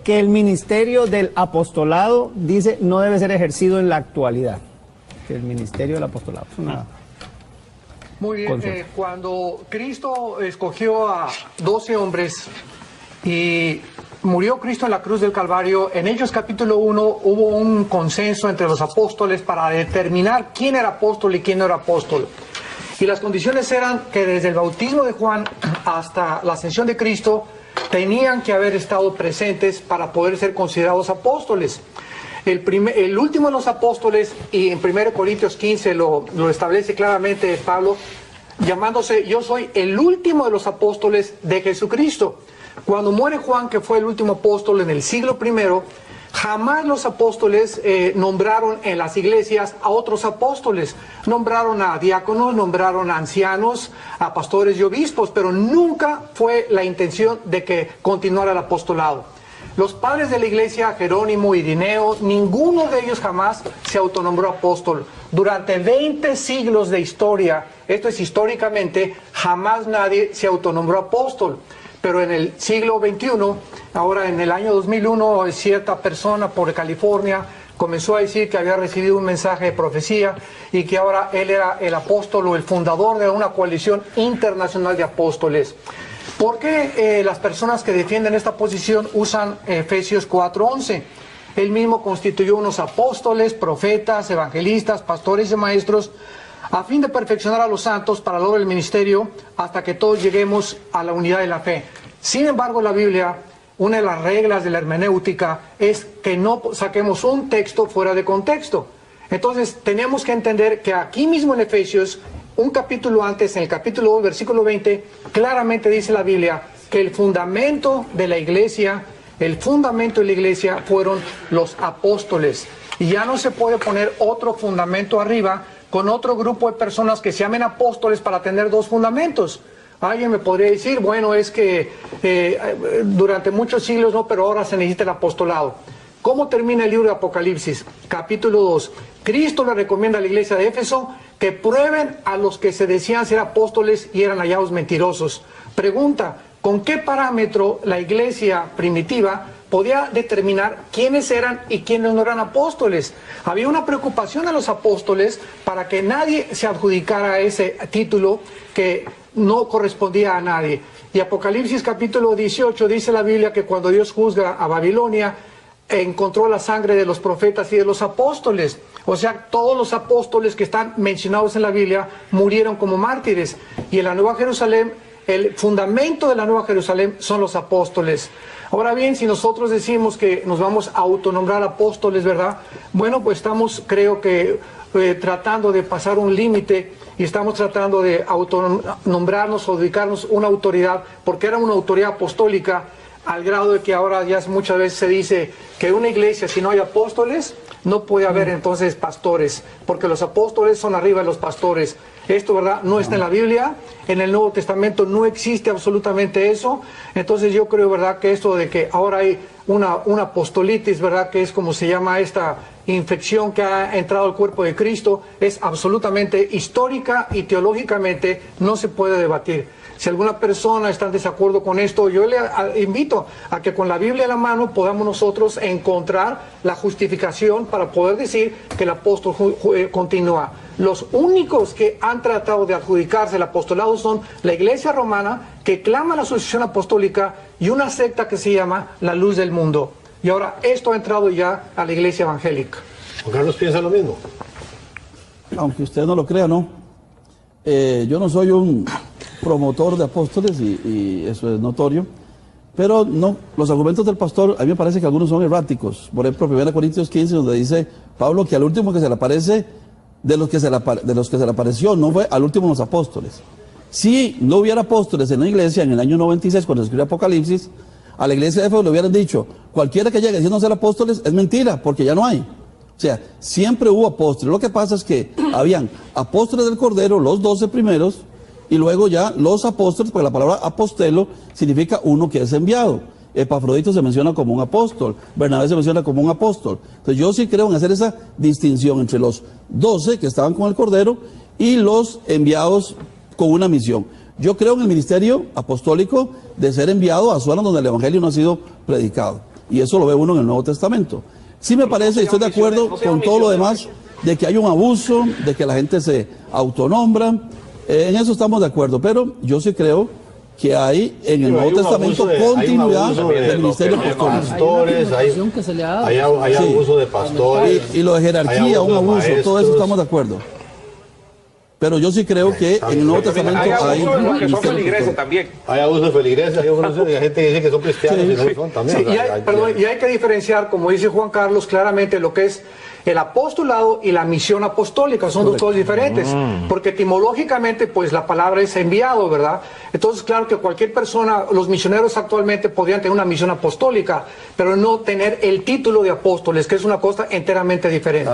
que el ministerio del apostolado, dice, no debe ser ejercido en la actualidad. Que el ministerio del apostolado es una... Muy bien, cuando Cristo escogió a 12 hombres y murió Cristo en la cruz del Calvario, en Hechos capítulo 1 hubo un consenso entre los apóstoles para determinar quién era apóstol y quién no era apóstol. Y las condiciones eran que desde el bautismo de Juan hasta la ascensión de Cristo tenían que haber estado presentes para poder ser considerados apóstoles. El último de los apóstoles, y en 1 Corintios 15 lo establece claramente Pablo, llamándose yo soy el último de los apóstoles de Jesucristo. Cuando muere Juan, que fue el último apóstol en el siglo I, jamás los apóstoles nombraron en las iglesias a otros apóstoles. Nombraron a diáconos, nombraron a ancianos, a pastores y obispos, pero nunca fue la intención de que continuara el apostolado. Los padres de la iglesia, Jerónimo, Irineo, ninguno de ellos jamás se autonombró apóstol. Durante 20 siglos de historia, esto es históricamente, jamás nadie se autonombró apóstol. Pero en el siglo XXI, ahora en el año 2001, cierta persona por California comenzó a decir que había recibido un mensaje de profecía y que ahora él era el apóstol o el fundador de una coalición internacional de apóstoles. ¿Por qué las personas que defienden esta posición usan Efesios 4:11? Él mismo constituyó unos apóstoles, profetas, evangelistas, pastores y maestros a fin de perfeccionar a los santos para la obra del ministerio hasta que todos lleguemos a la unidad de la fe. Sin embargo, la Biblia, una de las reglas de la hermenéutica es que no saquemos un texto fuera de contexto. Entonces, tenemos que entender que aquí mismo en Efesios, un capítulo antes, en el capítulo 2, versículo 20, claramente dice la Biblia que el fundamento de la iglesia fueron los apóstoles. Y ya no se puede poner otro fundamento arriba con otro grupo de personas que se llamen apóstoles para tener dos fundamentos. Alguien me podría decir, bueno, es que durante muchos siglos no, pero ahora se necesita el apostolado. ¿Cómo termina el libro de Apocalipsis? Capítulo 2. Cristo le recomienda a la iglesia de Éfeso que prueben a los que se decían ser apóstoles y eran hallados mentirosos. Pregunta, ¿con qué parámetro la iglesia primitiva podía determinar quiénes eran y quiénes no eran apóstoles? Había una preocupación a los apóstoles para que nadie se adjudicara ese título que no correspondía a nadie. Y Apocalipsis capítulo 18 dice la Biblia que cuando Dios juzga a Babilonia, encontró la sangre de los profetas y de los apóstoles. O sea, todos los apóstoles que están mencionados en la Biblia murieron como mártires. Y en la Nueva Jerusalén, el fundamento de la Nueva Jerusalén son los apóstoles. Ahora bien, si nosotros decimos que nos vamos a autonombrar apóstoles, ¿verdad? Bueno, pues estamos, creo que, tratando de pasar un límite y estamos tratando de autonombrarnos o dedicarnos una autoridad, porque era una autoridad apostólica, al grado de que ahora ya muchas veces se dice que una iglesia, si no hay apóstoles, no puede haber entonces pastores, porque los apóstoles son arriba de los pastores. Esto, ¿verdad?, no está en la Biblia, en el Nuevo Testamento no existe absolutamente eso. Entonces yo creo, ¿verdad?, que esto de que ahora hay una apostolitis, ¿verdad?, que es como se llama esta infección que ha entrado al cuerpo de Cristo, es absolutamente histórica y teológicamente no se puede debatir. Si alguna persona está en desacuerdo con esto, yo le invito a que con la Biblia en la mano podamos nosotros encontrar la justificación para poder decir que el apóstol continúa. Los únicos que han tratado de adjudicarse el apostolado son la Iglesia Romana, que clama la sucesión apostólica, y una secta que se llama la Luz del Mundo. Y ahora esto ha entrado ya a la Iglesia Evangélica. Juan Carlos piensa lo mismo. Aunque usted no lo crea, ¿no? Yo no soy un promotor de apóstoles y eso es notorio, pero no, los argumentos del pastor a mí me parece que algunos son erráticos. Por ejemplo, 1 Corintios 15, donde dice Pablo que al último que se le aparece, de los que se le apareció, no fue al último los apóstoles. Si no hubiera apóstoles en la iglesia en el año 96, cuando se escribió Apocalipsis, a la iglesia de Éfeso le hubieran dicho, cualquiera que llegue diciendo ser apóstoles es mentira, porque ya no hay. O sea, siempre hubo apóstoles. Lo que pasa es que habían apóstoles del Cordero, los 12 primeros, y luego ya los apóstoles, porque la palabra apostelo significa uno que es enviado. Epafrodito se menciona como un apóstol, Bernabé se menciona como un apóstol. Entonces yo sí creo en hacer esa distinción entre los 12 que estaban con el Cordero y los enviados con una misión. Yo creo en el ministerio apostólico de ser enviado a zonas donde el Evangelio no ha sido predicado. y eso lo ve uno en el Nuevo Testamento. Sí me parece, y estoy de acuerdo con todo lo demás, de que hay un abuso, de que la gente se autonombra, en eso estamos de acuerdo, pero yo sí creo que hay en el Nuevo Testamento continuidad del ministerio apostólico. Hay abuso de pastores. Y lo de jerarquía, un abuso, todo eso estamos de acuerdo. Pero yo sí creo que en el Nuevo Testamento hay abuso que son feligreses también. Hay abuso de feligreses, hay gente que dice que son cristianos y no son también. Sí, y hay que diferenciar, como dice Juan Carlos, claramente lo que es el apostolado y la misión apostólica. Son dos cosas diferentes, porque etimológicamente pues la palabra es enviado, ¿verdad? Entonces claro que cualquier persona, los misioneros actualmente podrían tener una misión apostólica, pero no tener el título de apóstoles, que es una cosa enteramente diferente.